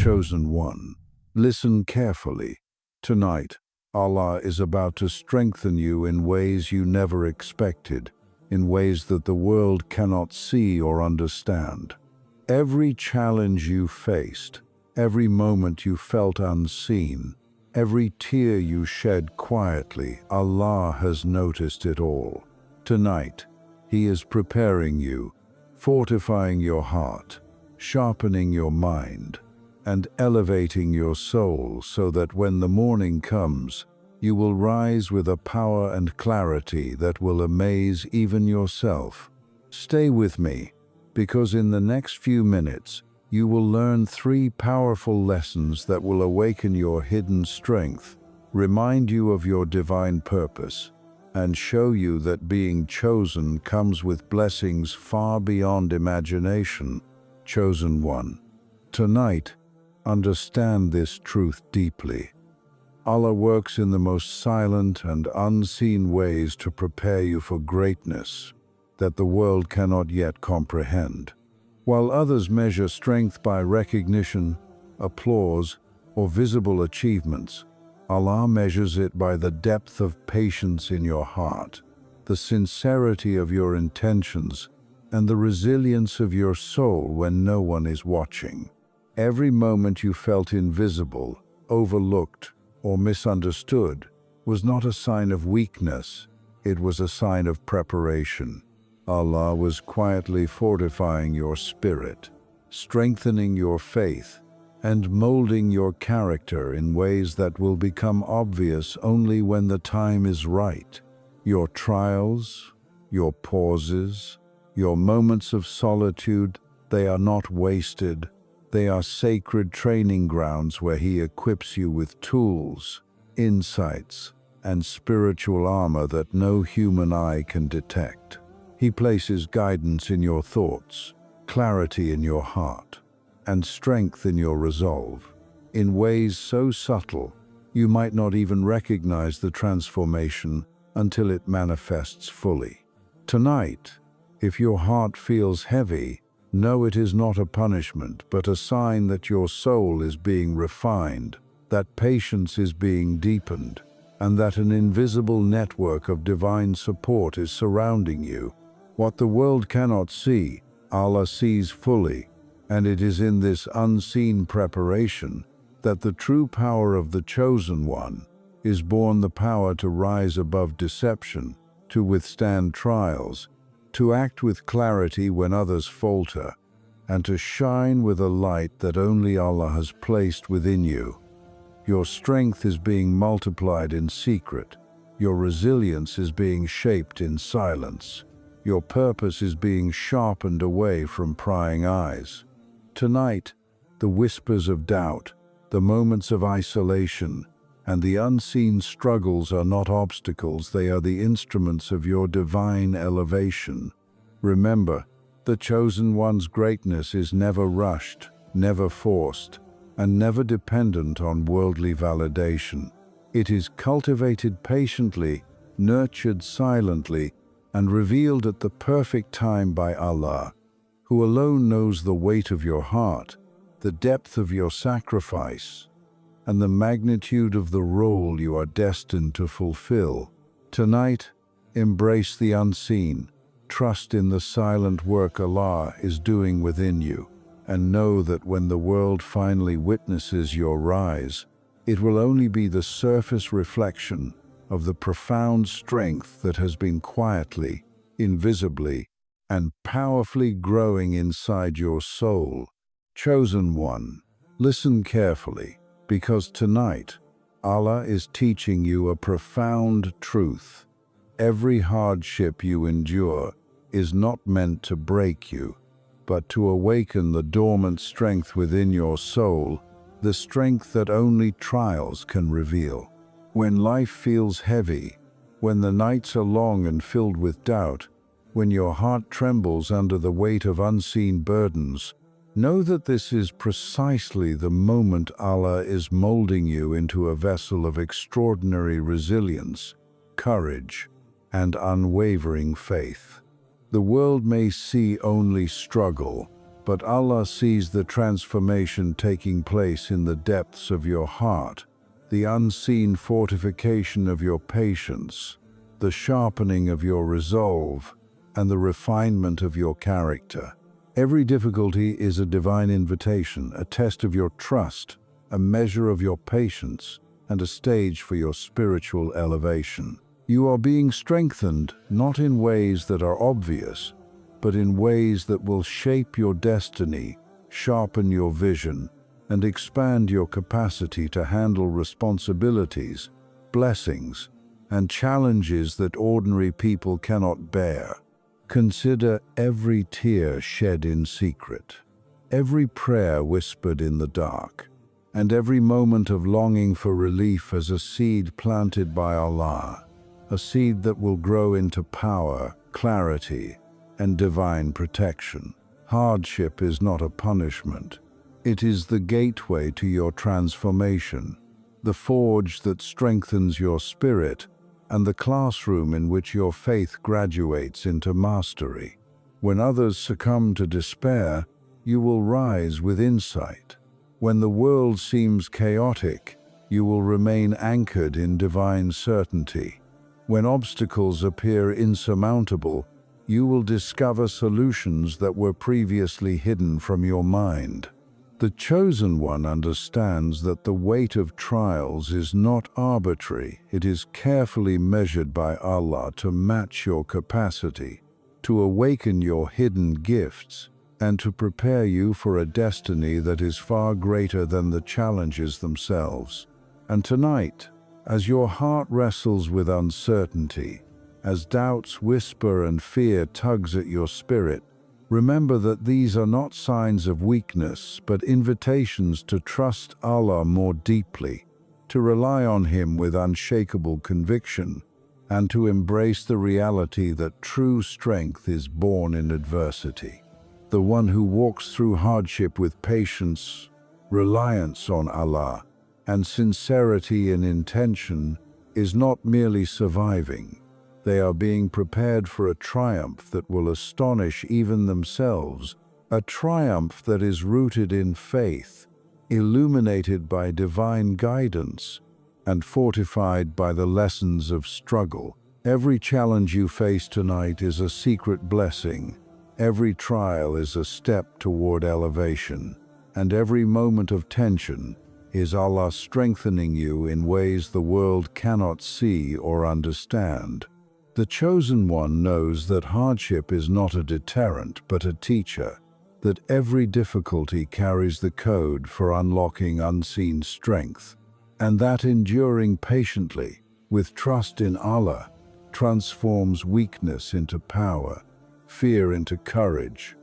chosen one. Listen carefully. Tonight, Allah is about to strengthen you in ways you never expected, in ways that the world cannot see or understand. Every challenge you faced, every moment you felt unseen, every tear you shed quietly, Allah has noticed it all. Tonight, He is preparing you, fortifying your heart, sharpening your mind, and elevating your soul so that when the morning comes, you will rise with a power and clarity that will amaze even yourself. Stay with me, because in the next few minutes, you will learn 3 powerful lessons that will awaken your hidden strength, remind you of your divine purpose, and show you that being chosen comes with blessings far beyond imagination. Chosen one. Tonight, understand this truth deeply. Allah works in the most silent and unseen ways to prepare you for greatness that the world cannot yet comprehend. While others measure strength by recognition, applause, or visible achievements, Allah measures it by the depth of patience in your heart, the sincerity of your intentions, and the resilience of your soul when no one is watching. Every moment you felt invisible, overlooked, or misunderstood was not a sign of weakness, it was a sign of preparation. Allah was quietly fortifying your spirit, strengthening your faith, and molding your character in ways that will become obvious only when the time is right. Your trials, your pauses, your moments of solitude, they are not wasted. They are sacred training grounds where He equips you with tools, insights, and spiritual armor that no human eye can detect. He places guidance in your thoughts, clarity in your heart, and strength in your resolve, in ways so subtle you might not even recognize the transformation until it manifests fully. Tonight, if your heart feels heavy, know it is not a punishment, but a sign that your soul is being refined, that patience is being deepened, and that an invisible network of divine support is surrounding you. What the world cannot see, Allah sees fully, and it is in this unseen preparation that the true power of the chosen one is born, the power to rise above deception, to withstand trials, to act with clarity when others falter, and to shine with a light that only Allah has placed within you. Your strength is being multiplied in secret. Your resilience is being shaped in silence. Your purpose is being sharpened away from prying eyes. Tonight, the whispers of doubt, the moments of isolation, and the unseen struggles are not obstacles, they are the instruments of your divine elevation. Remember, the chosen one's greatness is never rushed, never forced, and never dependent on worldly validation. It is cultivated patiently, nurtured silently, and revealed at the perfect time by Allah, who alone knows the weight of your heart, the depth of your sacrifice, and the magnitude of the role you are destined to fulfill. Tonight, embrace the unseen, trust in the silent work Allah is doing within you, and know that when the world finally witnesses your rise, it will only be the surface reflection of the profound strength that has been quietly, invisibly, and powerfully growing inside your soul. Chosen one, listen carefully, because tonight, Allah is teaching you a profound truth. Every hardship you endure is not meant to break you, but to awaken the dormant strength within your soul, the strength that only trials can reveal. When life feels heavy, when the nights are long and filled with doubt, when your heart trembles under the weight of unseen burdens, know that this is precisely the moment Allah is molding you into a vessel of extraordinary resilience, courage, and unwavering faith. The world may see only struggle, but Allah sees the transformation taking place in the depths of your heart, the unseen fortification of your patience, the sharpening of your resolve, and the refinement of your character. Every difficulty is a divine invitation, a test of your trust, a measure of your patience, and a stage for your spiritual elevation. You are being strengthened not in ways that are obvious, but in ways that will shape your destiny, sharpen your vision, and expand your capacity to handle responsibilities, blessings, and challenges that ordinary people cannot bear. Consider every tear shed in secret, every prayer whispered in the dark, and every moment of longing for relief as a seed planted by Allah, a seed that will grow into power, clarity, and divine protection. Hardship is not a punishment. It is the gateway to your transformation, the forge that strengthens your spirit, and the classroom in which your faith graduates into mastery. When others succumb to despair, you will rise with insight. When the world seems chaotic, you will remain anchored in divine certainty. When obstacles appear insurmountable, you will discover solutions that were previously hidden from your mind. The chosen one understands that the weight of trials is not arbitrary. It is carefully measured by Allah to match your capacity, to awaken your hidden gifts, and to prepare you for a destiny that is far greater than the challenges themselves. And tonight, as your heart wrestles with uncertainty, as doubts whisper and fear tugs at your spirit, remember that these are not signs of weakness, but invitations to trust Allah more deeply, to rely on Him with unshakable conviction, and to embrace the reality that true strength is born in adversity. The one who walks through hardship with patience, reliance on Allah, and sincerity in intention is not merely surviving. They are being prepared for a triumph that will astonish even themselves, a triumph that is rooted in faith, illuminated by divine guidance, and fortified by the lessons of struggle. Every challenge you face tonight is a secret blessing. Every trial is a step toward elevation, and every moment of tension is Allah strengthening you in ways the world cannot see or understand. The chosen one knows that hardship is not a deterrent but a teacher, that every difficulty carries the code for unlocking unseen strength, and that enduring patiently, with trust in Allah, transforms weakness into power, fear into courage,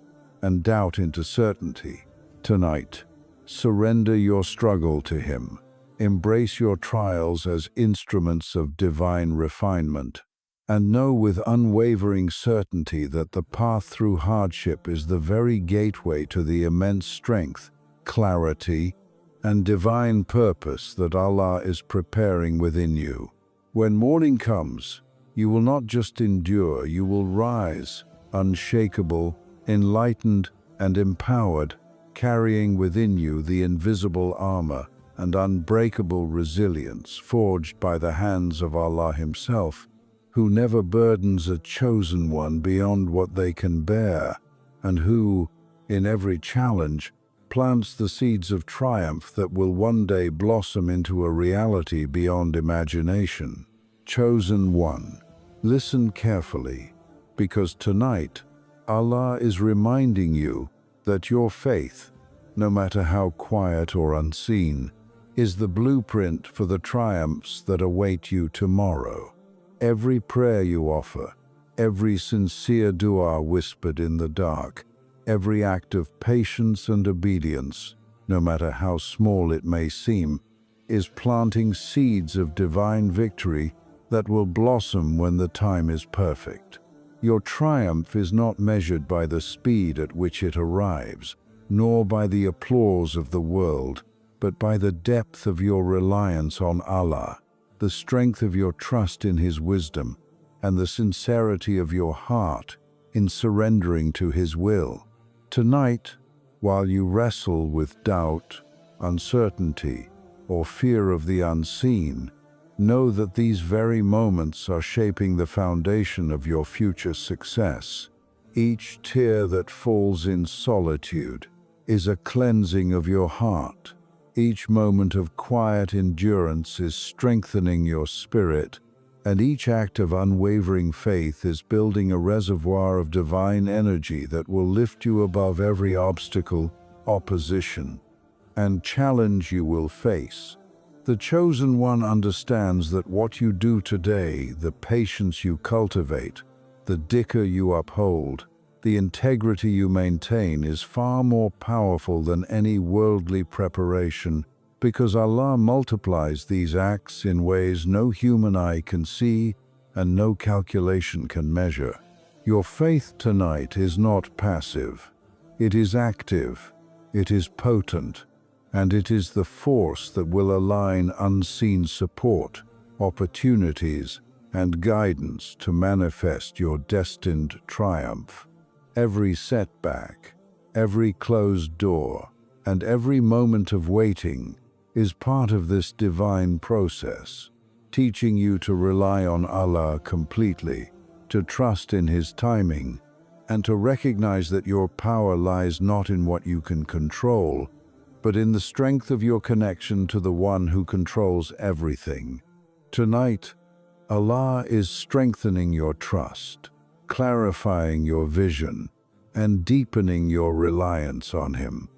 and doubt into certainty. Tonight, surrender your struggle to Him. Embrace your trials as instruments of divine refinement, and know with unwavering certainty that the path through hardship is the very gateway to the immense strength, clarity, and divine purpose that Allah is preparing within you. When morning comes, you will not just endure, you will rise, unshakable, enlightened, and empowered, carrying within you the invisible armor and unbreakable resilience forged by the hands of Allah Himself, who never burdens a chosen one beyond what they can bear, and who, in every challenge, plants the seeds of triumph that will one day blossom into a reality beyond imagination. Chosen one, listen carefully, because tonight Allah is reminding you that your faith, no matter how quiet or unseen, is the blueprint for the triumphs that await you tomorrow. Every prayer you offer, every sincere dua whispered in the dark, every act of patience and obedience, no matter how small it may seem, is planting seeds of divine victory that will blossom when the time is perfect. Your triumph is not measured by the speed at which it arrives, nor by the applause of the world, but by the depth of your reliance on Allah, the strength of your trust in His wisdom, and the sincerity of your heart in surrendering to His will. Tonight, While you wrestle with doubt, uncertainty, or fear of the unseen, know that these very moments are shaping the foundation of your future success. Each tear that falls in solitude is a cleansing of your heart. Each moment of quiet endurance is strengthening your spirit, and each act of unwavering faith is building a reservoir of divine energy that will lift you above every obstacle, opposition, and challenge you will face. The chosen one understands that what you do today, the patience you cultivate, the dhikr you uphold, the integrity you maintain is far more powerful than any worldly preparation, because Allah multiplies these acts in ways no human eye can see and no calculation can measure. Your faith tonight is not passive. It is active, it is potent, and it is the force that will align unseen support, opportunities, and guidance to manifest your destined triumph. Every setback, every closed door, and every moment of waiting is part of this divine process, teaching you to rely on Allah completely, to trust in His timing, and to recognize that your power lies not in what you can control, but in the strength of your connection to the One who controls everything. Tonight, Allah is strengthening your trust, clarifying your vision, and deepening your reliance on Him,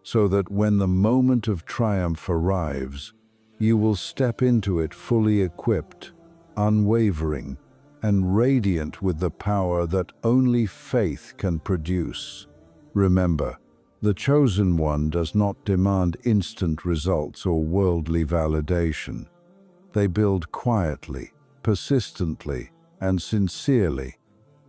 so that when the moment of triumph arrives, you will step into it fully equipped, unwavering, and radiant with the power that only faith can produce. Remember, the chosen one does not demand instant results or worldly validation. They build quietly, persistently, and sincerely,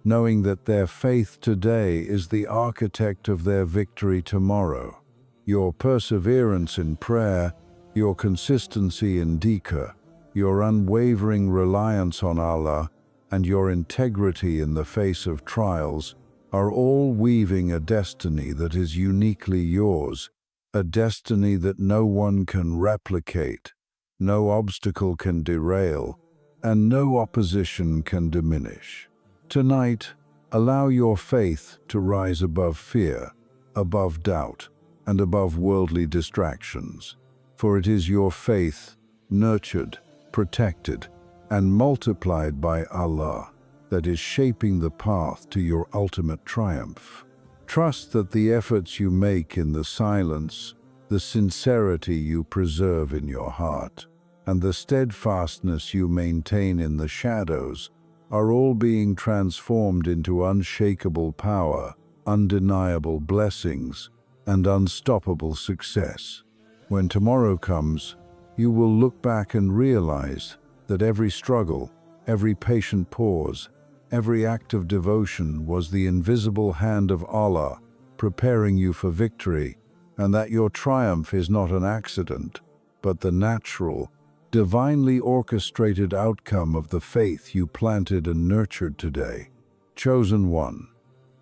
knowing that their faith today is the architect of their victory tomorrow. Your perseverance in prayer, your consistency in dhikr, your unwavering reliance on Allah, and your integrity in the face of trials are all weaving a destiny that is uniquely yours, a destiny that no one can replicate, no obstacle can derail, and no opposition can diminish. Tonight, allow your faith to rise above fear, above doubt, and above worldly distractions, for it is your faith, nurtured, protected, and multiplied by Allah, that is shaping the path to your ultimate triumph. Trust that the efforts you make in the silence, the sincerity you preserve in your heart, and the steadfastness you maintain in the shadows are all being transformed into unshakable power, undeniable blessings, and unstoppable success. When tomorrow comes, you will look back and realize that every struggle, every patient pause, every act of devotion was the invisible hand of Allah preparing you for victory, and that your triumph is not an accident, but the natural, divinely orchestrated outcome of the faith you planted and nurtured today. Chosen one,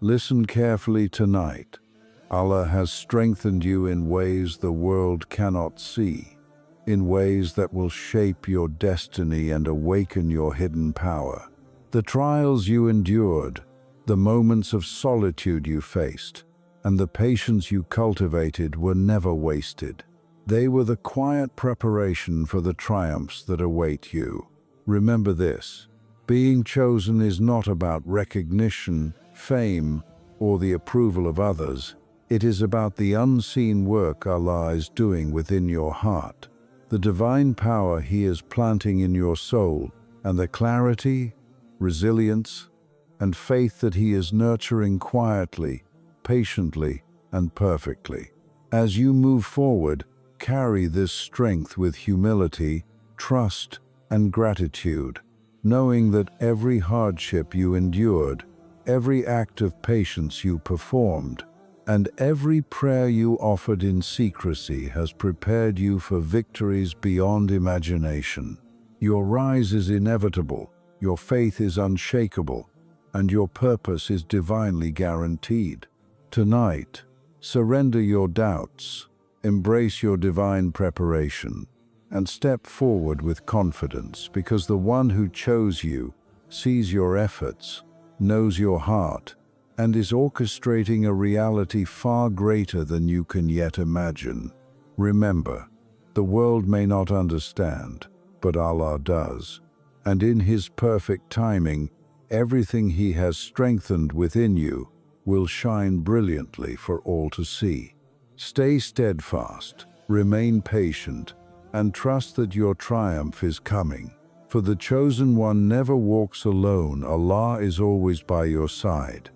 listen carefully tonight. Allah has strengthened you in ways the world cannot see, in ways that will shape your destiny and awaken your hidden power. The trials you endured, the moments of solitude you faced, and the patience you cultivated were never wasted. They were the quiet preparation for the triumphs that await you. Remember this: being chosen is not about recognition, fame, or the approval of others. It is about the unseen work Allah is doing within your heart, the divine power He is planting in your soul, and the clarity, resilience, and faith that He is nurturing quietly, patiently, and perfectly. As you move forward, carry this strength with humility, trust, and gratitude, knowing that every hardship you endured, every act of patience you performed, and every prayer you offered in secrecy has prepared you for victories beyond imagination. Your rise is inevitable, your faith is unshakable, and your purpose is divinely guaranteed. Tonight, Surrender your doubts, embrace your divine preparation, and step forward with confidence, because the one who chose you sees your efforts, knows your heart, and is orchestrating a reality far greater than you can yet imagine. Remember, the world may not understand, but Allah does, and in His perfect timing, everything He has strengthened within you will shine brilliantly for all to see. Stay steadfast, remain patient, and trust that your triumph is coming. For the chosen one never walks alone. Allah is always by your side.